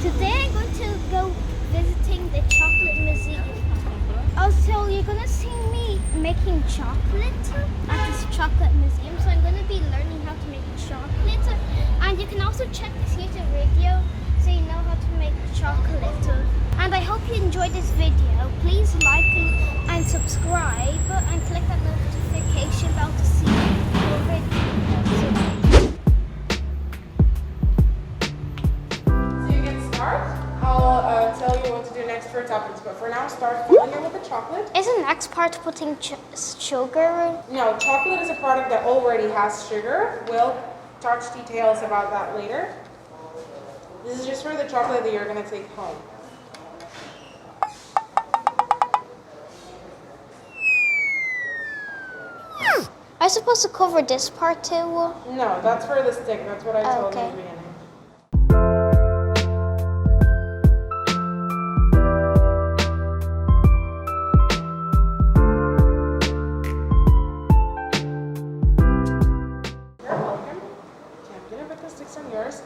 Today I'm going to go visiting the chocolate museum. Also, you're going to see me making chocolate at this chocolate museum. So I'm going to be learning how to make chocolate. And you can also check this YouTube video so you know how to make chocolate. And I hope you enjoyed this video. Please like and subscribe and click that notification bell to see more videos. I'll tell you what to do next for toppings, but for now, start filling it with the chocolate. Isn't the next part putting sugar? No, chocolate is a product that already has sugar. We'll touch details about that later. This is just for the chocolate that you're going to take home. Are you supposed to cover this part too? No, that's for the stick. That's what I told you in the beginning.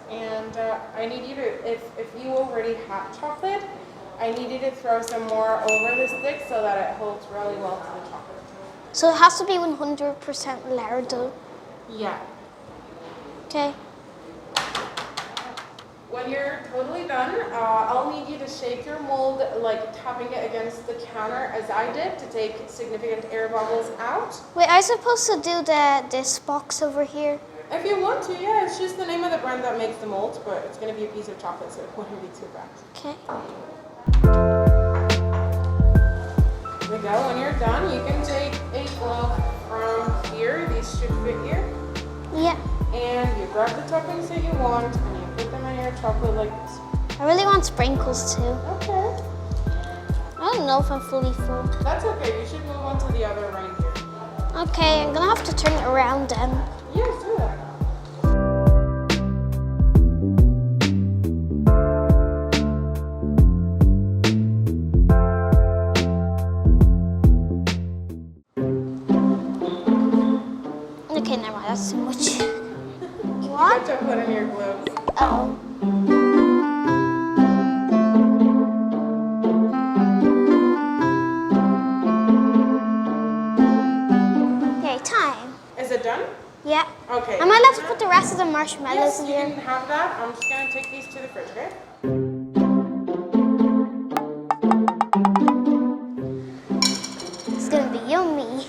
And I need you to, if you already have chocolate, I need you to throw some more over the stick so that it holds really well to the chocolate. So it has to be 100% larded. Yeah. Okay. When you're totally done, I'll need you to shake your mold, like tapping it against the counter as I did to take significant air bubbles out. Wait, are you supposed to do this box over here? If you want to, yeah, it's just the name of the brand that makes the molds, but it's going to be a piece of chocolate, so it wouldn't be too bad. Okay. There we go. When you're done, you can take a glove from here. These should fit here. Yeah. And you grab the toppings that you want, and you put them in your chocolate like this. I really want sprinkles too. Okay. I don't know if I'm fully full. That's okay. You should move on to the other right here. Okay, I'm going to have to turn it around then. Yes, do that. Okay, never mind. That's too much. You What? got chocolate in your gloves. Oh. Okay, time. Is it done? Yeah. Okay. Am I allowed to put the rest of the marshmallows Yes, in you here? can have that. I'm just going to take these to the fridge, okay? It's gonna be yummy.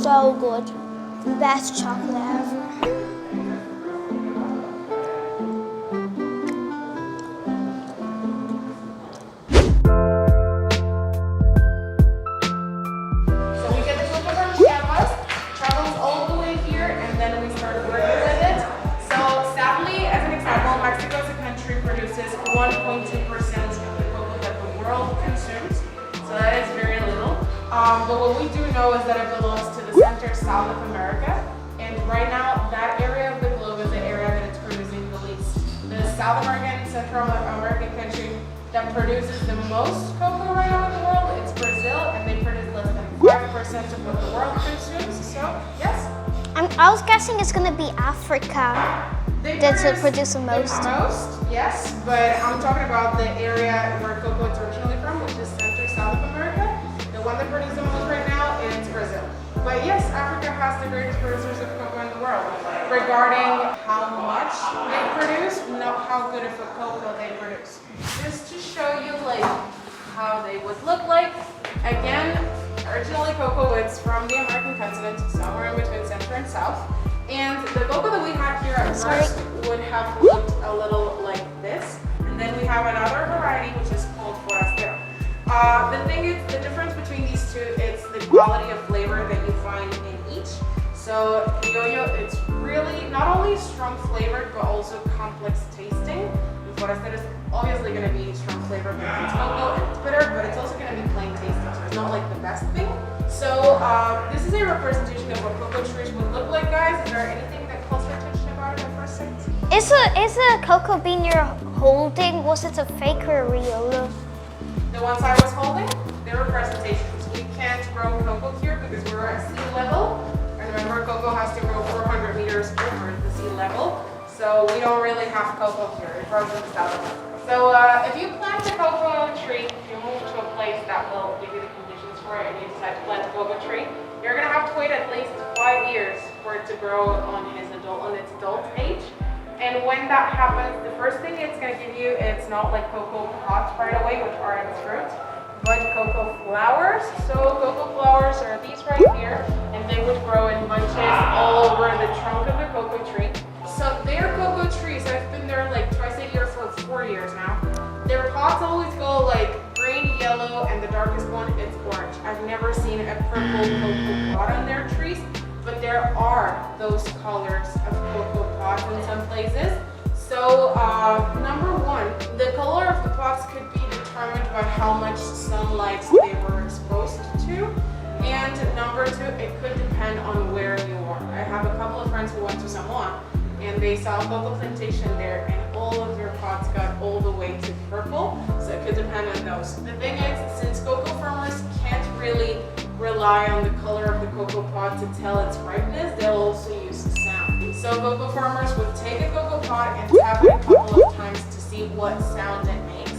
So good. Best chocolate ever. So we get the cocoa from Chiapas, travels all the way here, and then we start working with it. So sadly, as an example, Mexico as a country produces 1.2% of the cocoa that the world consumes. So that is very little. But what we do know is that it belongs to the center south of America. And right now, that area of the globe is the area that it's producing the least. The South American, Central American country that produces the most cocoa right now in the world, it's Brazil, and they produce less than 5% of what the world consumes. So, yes. I was guessing it's gonna be Africa that's produce the most. Yes, but I'm talking about the area where cocoa is originally from, which is Central South of America. The one that produces the most right now is Brazil. But yes, Africa has the greatest producers of cocoa in the world. Regarding how much they produce, not how good of a cocoa they produce. Just to show you like how they would look like. Again, originally cocoa is from the American continent, somewhere in between Central and South. And the cocoa that we have here at first would have looked a little like this. And then we have another variety which is called forastero. The thing is, the difference between these two, it's the quality of flavor that you find in each. So criollo, it's really not only strong flavored but also complex tasting. The forastero is obviously going to be strong flavor because it's cocoa and it's bitter, but it's also going to be plain tasting. So it's not like the best thing. So this is a representation of what cocoa trees would look like, guys. Is there anything that calls your attention about it at first sight? Is the cocoa bean you're holding, was it a fake or a real? The ones I was holding, they're representations. We can't grow cocoa here because we're at sea level. And remember, cocoa has So we don't really have cocoa here. It grows in South America. So if you plant a cocoa tree, if you move to a place that will give you the conditions for it and you decide to plant a cocoa tree, you're going to have to wait at least 5 years for it to grow on its adult age. And when that happens, the first thing it's going to give you, it's not like cocoa pods right away, which are its fruit, but cocoa flowers. So cocoa flowers are these right here, and they would grow in bunches all over the trunk of the cocoa tree. So their cocoa trees, I've been there like twice a year for 4 years now. Their pods always go like green, yellow, and the darkest one is orange. I've never seen a purple cocoa pod on their trees, but there are those colors of cocoa pods in some places. So number one, the color of the pods could be determined by how much sunlight they were exposed to. And number two, it could depend on where you are. I have a couple of friends who went to Samoa and they saw a cocoa plantation there and all of their pods got all the way to purple. So it could depend on those. The thing is, since cocoa farmers can't really rely on the color of the cocoa pod to tell its ripeness, they'll also use sound. So cocoa farmers would take a cocoa pod and tap it a couple of times to see what sound it makes.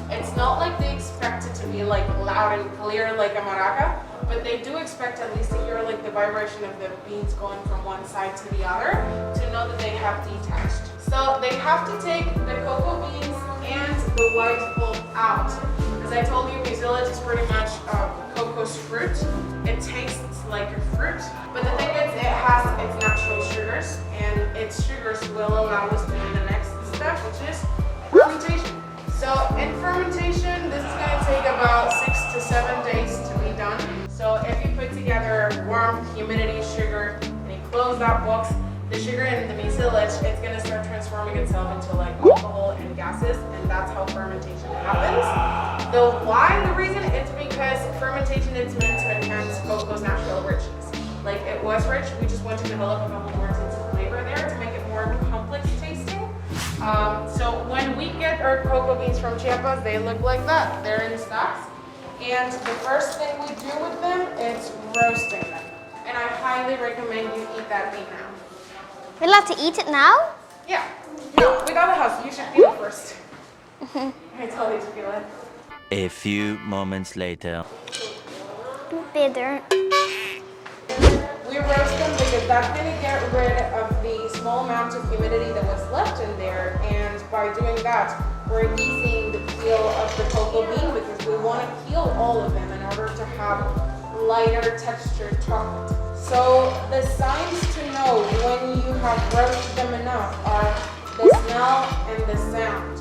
It's not like they expect it to be like loud and clear like a maraca, but they do expect at least to hear like the vibration of the beans going from one side to the other to know that they have detached. So they have to take the cocoa beans and the white pulp out. As I told you, New Zealand is pretty much cocoa's fruit. It tastes like a fruit, but the thing is it has its natural sugars, and its sugars will allow us to do the next step, which is fermentation. So in fermentation, this is going to take about 6 to 7 days to be done. So if you put together warmth, humidity, sugar, and you close that box, the sugar in the mucilage, it's going to start transforming itself into like alcohol and gases, and that's how fermentation happens. The reason, it's because fermentation is meant to enhance cocoa's natural richness. Like it was rich, we just want to develop a couple more tints of flavor there to make it more complex tasting. So when we get our cocoa beans from Chiapas, they look like that. They're in stacks. And the first thing we do with them is roasting them. And I highly recommend you eat that bean now. We're allowed to eat it now? Yeah. No, we got the house. You should feel it first. I told you to feel it. A few moments later. Bitter. We roast them because that's going to get rid of the small amount of humidity that was left in there, and by doing that, we're easing the peel of the cocoa bean because we want to peel all of them in order to have lighter textured chocolate. So the signs to know when you have roasted them enough are the smell and the sound.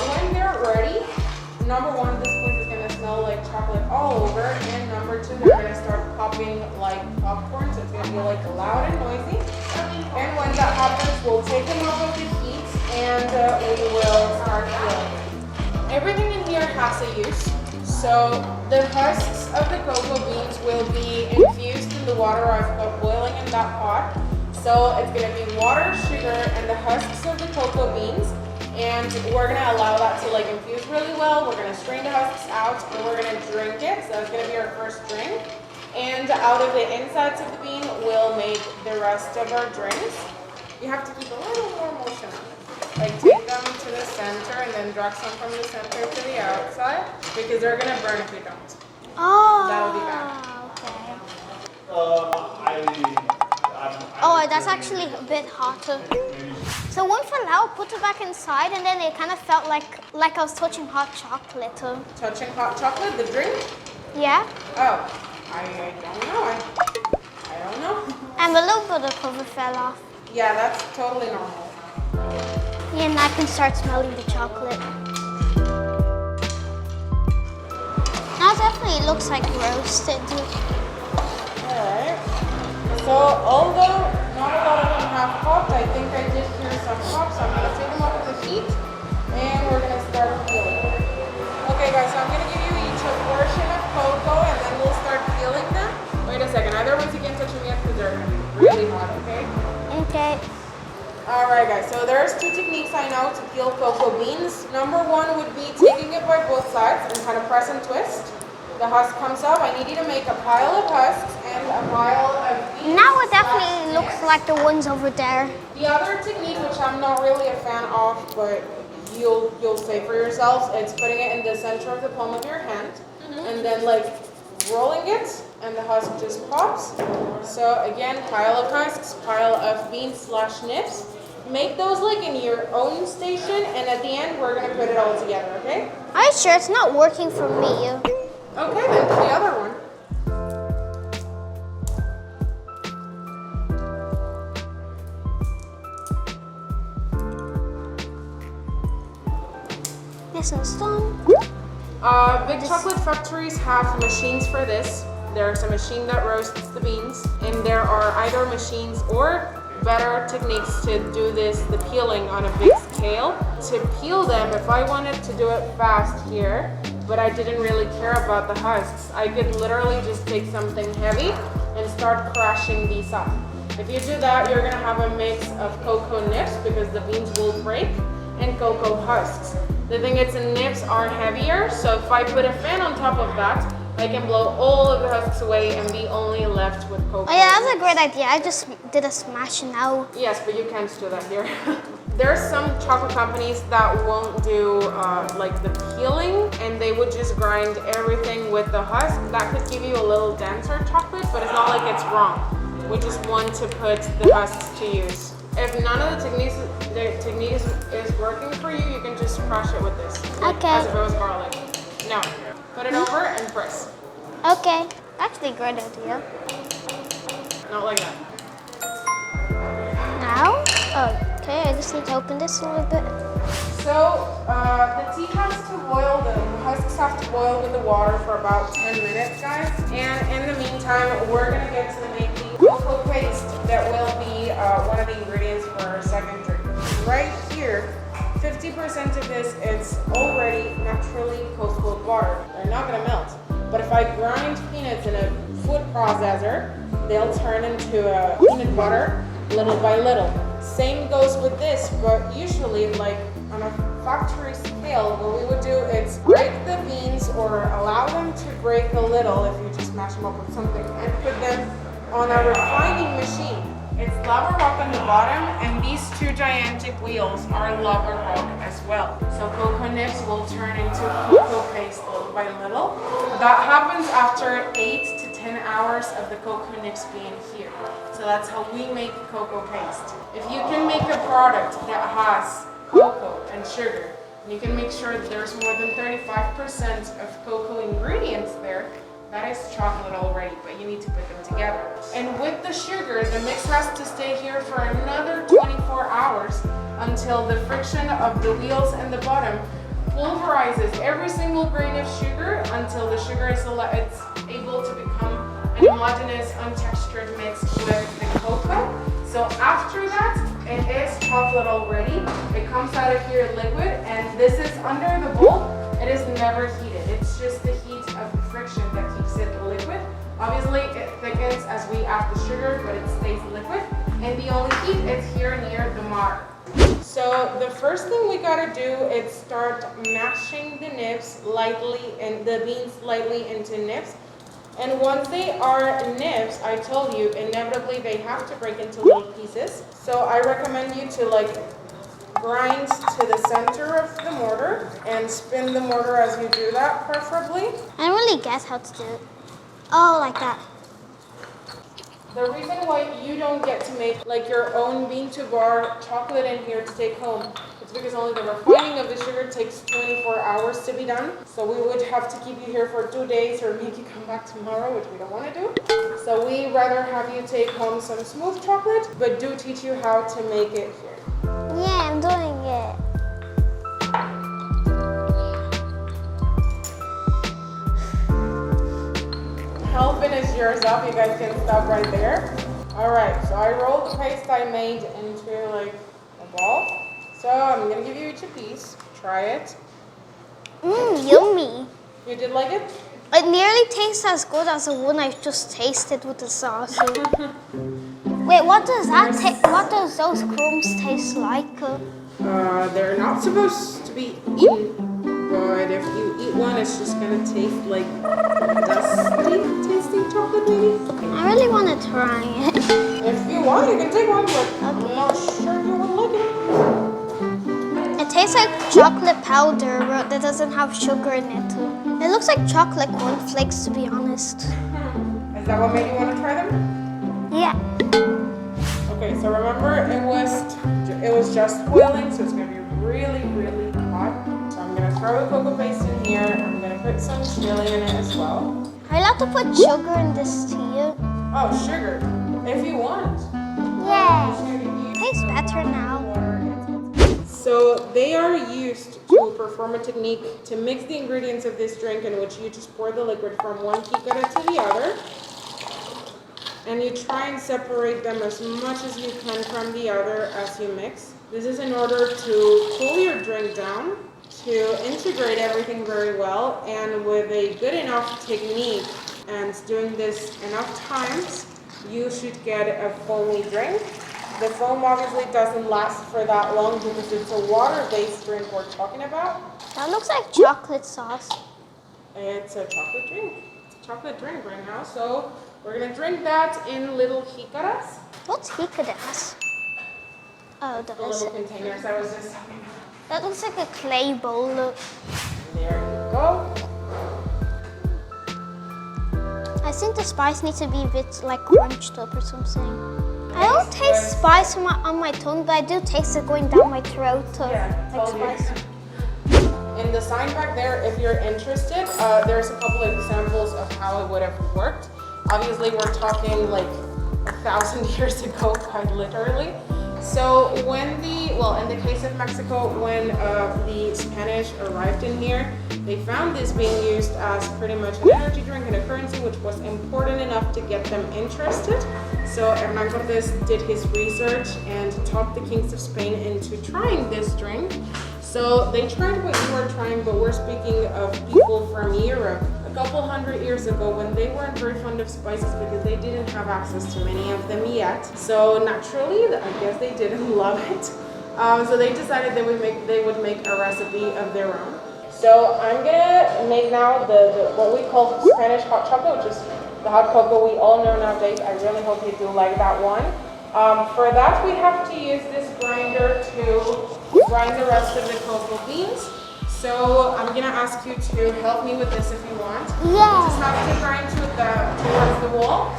When they're ready, number one, this place is going to smell like chocolate all over, and number two, they're going to start popping like popcorn, so it's going to be like loud and noisy. And when that happens, we'll take them off of the heat and we will start peeling. Everything in here has a use. So the husks of the cocoa beans will be infused in the water I've got boiling in that pot. So it's going to be water, sugar, and the husks of the cocoa beans. And we're going to allow that to like infuse really well. We're going to strain the husks out and we're going to drink it. So it's going to be our first drink. And out of the insides of the bean, we'll make the rest of our drinks. You have to keep a little more motion on it. Like take them to the center and then drag some from the center to the outside because they're going to burn if you don't. Oh. That'll be bad. Okay. Oh, that's actually a bit hotter. So one fell out, put it back inside, and then it kind of felt like I was touching hot chocolate. Touching hot chocolate, the drink? Yeah. Oh, I don't know. I don't know. And a little bit of the cover fell off. Yeah, that's totally normal. Yeah, and I can start smelling the chocolate. Now definitely looks like roasted. Alright. So although not a lot of them have popped, I think I did hear some pop, so I'm going to take them off of the heat and we're going to start peeling. Okay guys, so I'm going to give you each a portion of cocoa and then we'll start peeling them. Wait a second, otherwise you can't touch them yet because they're going to be really hot, okay? Okay. Alright guys, so there's two techniques I know to peel cocoa beans. Number one would be taking it by both sides and kind of press and twist. The husk comes up. I need you to make a pile of husks and a pile of beans. Now it definitely looks like the ones over there. The other technique, which I'm not really a fan of, but you'll say for yourselves, it's putting it in the center of the palm of your hand, and then like rolling it, and the husk just pops. So again, pile of husks, pile of beans/nips. Make those like in your own station, and at the end we're gonna put it all together, okay? Are you sure it's not working for me? Okay, then the other one. This one's done. Big chocolate factories have machines for this. There's a machine that roasts the beans, and there are either machines or better techniques to do this, the peeling on a big scale. To peel them, if I wanted to do it fast here, but I didn't really care about the husks, I could literally just take something heavy and start crushing these up. If you do that, you're gonna have a mix of cocoa nips because the beans will break, and cocoa husks. The thing is, the nips are heavier, so if I put a fan on top of that, I can blow all of the husks away and be only left with cocoa. Oh yeah, that's a great idea. I just did a smash now. Yes, but you can't do that here. There's some chocolate companies that won't do like the peeling, and they would just grind everything with the husk. That could give you a little denser chocolate, but it's not like it's wrong. We just want to put the husks to use. If none of the technique is working for you, you can just crush it with this. Okay. As if it was garlic. No. Put it over and press. Okay, actually a great idea. Not like that. Now? Okay, I just need to open this a little bit. So the tea has to boil, the husks have to boil with the water for about 10 minutes, guys. And in the meantime, we're gonna get to the cocoa paste that will be one of the ingredients for our second drink. Right here, 50% of this is already naturally cocoa butter. They're not gonna melt. But if I grind peanuts in a food processor, they'll turn into a peanut butter little by little. Same goes with this, but usually like on a factory scale, what we would do is break the beans or allow them to break a little if you just mash them up with something and put them on a refining machine. It's lava rock on the bottom, and these two gigantic wheels are lava rock as well. So cocoa nips will turn into cocoa paste little by little. That happens after 8 to 10 hours of the cocoa nips being here. So that's how we make cocoa paste. If you can make a product that has cocoa and sugar, and you can make sure that there's more than 35% of cocoa ingredients there, that is chocolate already, but you need to put them together. And with the sugar, the mix has to stay here for another 24 hours until the friction of the wheels and the bottom pulverizes every single grain of sugar until the sugar is it's able to become an homogeneous, untextured mix with the cocoa. So after that, it is chocolate already. It comes out of here liquid, and this is under the bowl. It is never heated. It's just the heat of the friction that keeps it liquid. Obviously, it thickens as we add the sugar, but it stays liquid. And the only heat is here near the motor. So the first thing we gotta do is start mashing the nips lightly and the beans lightly into nips. And once they are nips, I told you, inevitably they have to break into little pieces. So I recommend you to like grind to the center of the mortar and spin the mortar as you do that, preferably. I don't really guess how to do it. Oh, like that. The reason why you don't get to make like your own bean to bar chocolate in here to take home, it's because only the refining of the sugar takes 24 hours to be done. So we would have to keep you here for 2 days or make you come back tomorrow, which we don't want to do. So we rather have you take home some smooth chocolate, but do teach you how to make it here. Yeah, I'm doing it. Helping is yours up. You guys can stop right there. All right, so I rolled the paste I made into like a ball. So I'm gonna give you each a piece. Try it. Yummy. You did like it? It nearly tastes as good as the one I just tasted with the sauce. Wait, what does that taste? What does those crumbs taste like? They're not supposed to be eaten, but if you eat one, it's just gonna taste like dusty tasting chocolate, maybe. I really want to try it. If you want. Yeah, you can take one, but I'm Okay. not sure you will like it. It tastes like chocolate powder that doesn't have sugar in it. It looks like chocolate cornflakes, to be honest. Is that what made you want to try them? Yeah. Okay, so remember it was just boiling, so it's gonna be really, really hot. So I'm gonna throw the cocoa paste in here. I'm gonna put some chili in it as well. Are you allowed to put sugar in this tea? Oh, sugar, if you want. Yeah. Tastes better now. So they are used to perform a technique to mix the ingredients of this drink in which you just pour the liquid from one jicara to the other. And you try and separate them as much as you can from the other as you mix. This is in order to cool your drink down, to integrate everything very well, and with a good enough technique and doing this enough times, you should get a foamy drink. The foam obviously doesn't last for that long because it's a water-based drink we're talking about. That looks like chocolate sauce. It's a chocolate drink. It's a chocolate drink right now, so we're gonna drink that in little jicaras. What's jicaras? Oh, The those. little containers I was just... That looks like a clay bowl. There you go. I think the spice needs to be a bit like crunched up or something. I don't taste spice on my tongue, but I do taste it going down my throat. Like spice. In the sign back there, if you're interested, there's a couple of examples of how it would have worked. Obviously, we're talking like 1,000 years ago, quite literally. So in the case of Mexico, when the Spanish arrived in here, they found this being used as pretty much an energy drink and a currency, which was important enough to get them interested. So Hernán Cortés did his research and talked the kings of Spain into trying this drink. So they tried what you were trying, but we're speaking of people from Europe a couple hundred years ago when they weren't very fond of spices because they didn't have access to many of them yet. So naturally, I guess they didn't love it. So they decided they would make a recipe of their own. So I'm gonna make now the what we call Spanish hot chocolate, which is the hot cocoa we all know nowadays. I really hope you do like that one. For that, we have to use this grinder to grind the rest of the cocoa beans. So I'm gonna ask you to help me with this if you want. Yeah. You just have to grind towards the wall.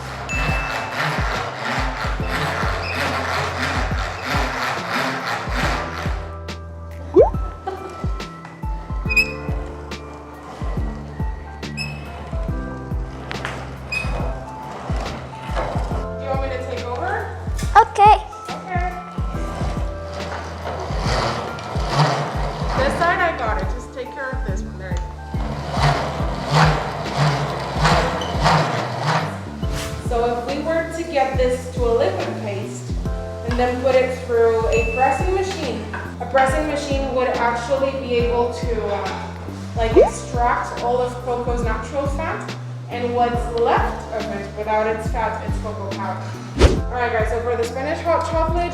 Do you want me to take over? Okay. Okay. This side I got it. Just take care of this one. There you go. So if we were to get this to a liquid paste and then put it through a pressing machine would actually be able to extract all of cocoa's natural fat, and what's left of it without its fat, it's cocoa powder. Alright guys, so for the Spanish hot chocolate,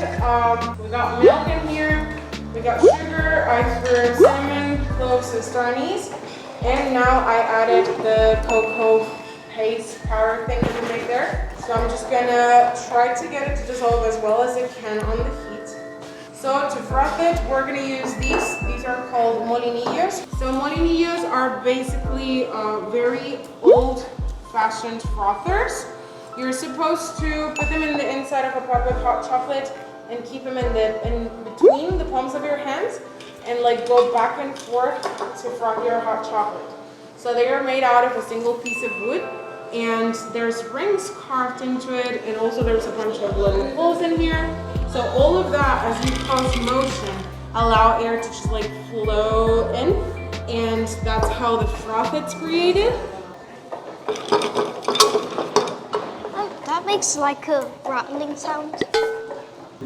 we got milk in here, we got sugar, I threw cinnamon, cloves, and star anise, and now I added the cocoa paste powder thing that we made there. So I'm just gonna try to get it to dissolve as well as it can on the heat. So to froth it, we're gonna use these. These are called molinillos. So molinillos are basically very old-fashioned frothers. You're supposed to put them in the inside of a pot with hot chocolate and keep them in between the palms of your hands and go back and forth to froth your hot chocolate. So they are made out of a single piece of wood, and there's rings carved into it, and also there's a bunch of little holes in here. So all of that, as you cause motion, allow air to just flow in, and that's how the froth is created. That makes like a rattling sound.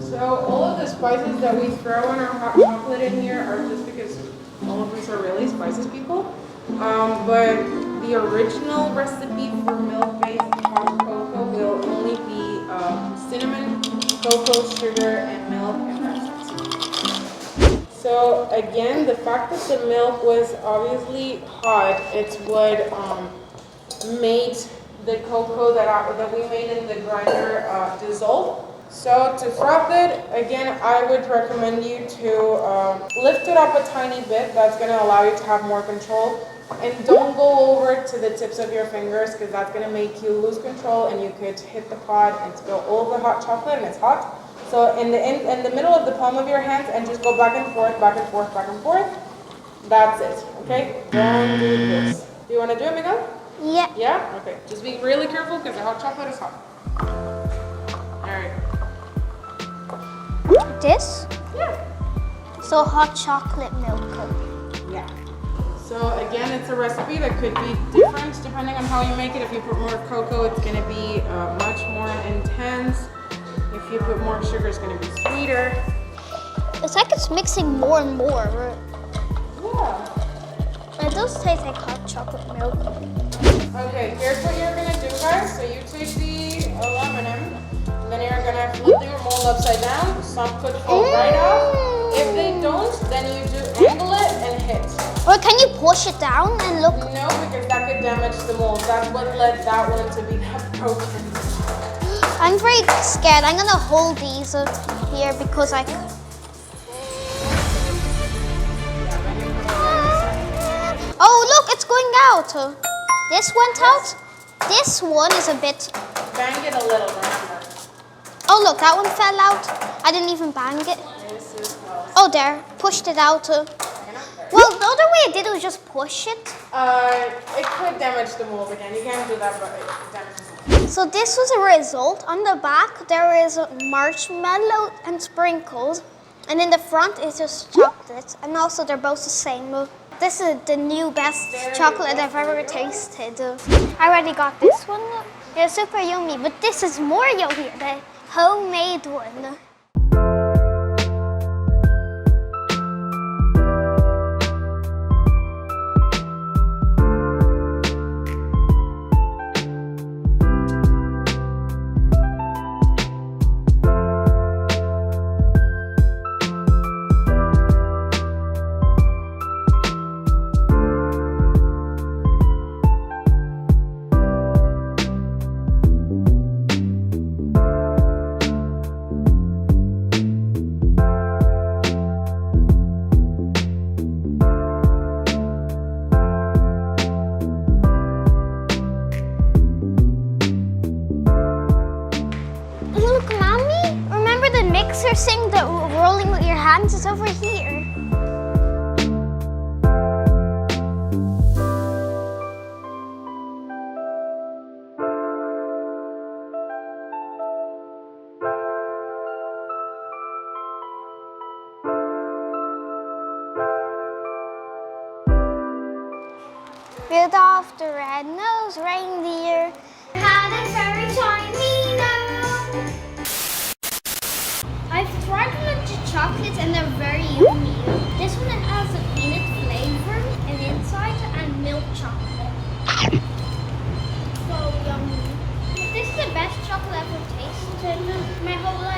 So all of the spices that we throw in our hot chocolate in here are just because all of us are really spices people. But the original recipe for milk-based hot cocoa will only be cinnamon, cocoa, sugar, and milk, and that's it. So again, the fact that the milk was obviously hot, it's what made the cocoa that we made in the grinder dissolve. So to froth it, again, I would recommend you to lift it up a tiny bit. That's going to allow you to have more control. And don't go over to the tips of your fingers because that's going to make you lose control and you could hit the pot and spill all the hot chocolate and it's hot. So in the middle of the palm of your hands and just go back and forth, back and forth, back and forth. That's it, okay? Don't do this. Do you want to do it, Miguel? Yeah. Yeah? Okay. Just be really careful because the hot chocolate is hot. All right. This? Yeah. So hot chocolate milk. Yeah. So again, it's a recipe that could be different depending on how you make it. If you put more cocoa, it's going to be much more intense. If you put more sugar, it's going to be sweeter. It's like it's mixing more and more. Yeah. It does taste like hot chocolate milk. Okay, here's what you're going to do, guys. So you take the aluminum, and then you're going to flip your mold upside down. Some could fall right off. If they don't, then you do angle it and hit. Or can you push it down and look? No, because that could damage the mold. That's what led that one to be broken. I'm very scared. I'm gonna hold these here because I. Oh look, it's going out. This went out. This one is a bit. Bang it a little, remember. Oh look, that one fell out. I didn't even bang it. This is close. Oh there, pushed it out. Well, the other way I did was just push it. It could damage the mold again. You can't do that, but it damages the mold. So this was a result. On the back there is marshmallow and sprinkles, and in the front is just chocolate. And also they're both the same. This is the new best chocolate I've ever tasted. I already got this one. It's super yummy, but this is more yummy, the homemade one. Look, Mommy, remember the mixer thing that rolling with your hands is over here. Rudolph the red-nosed reindeer had a very tiny nose. I've tried one of the chocolates and they're very yummy. This one has a peanut flavor and inside and milk chocolate. So yummy. This is the best chocolate I've ever tasted in my whole life.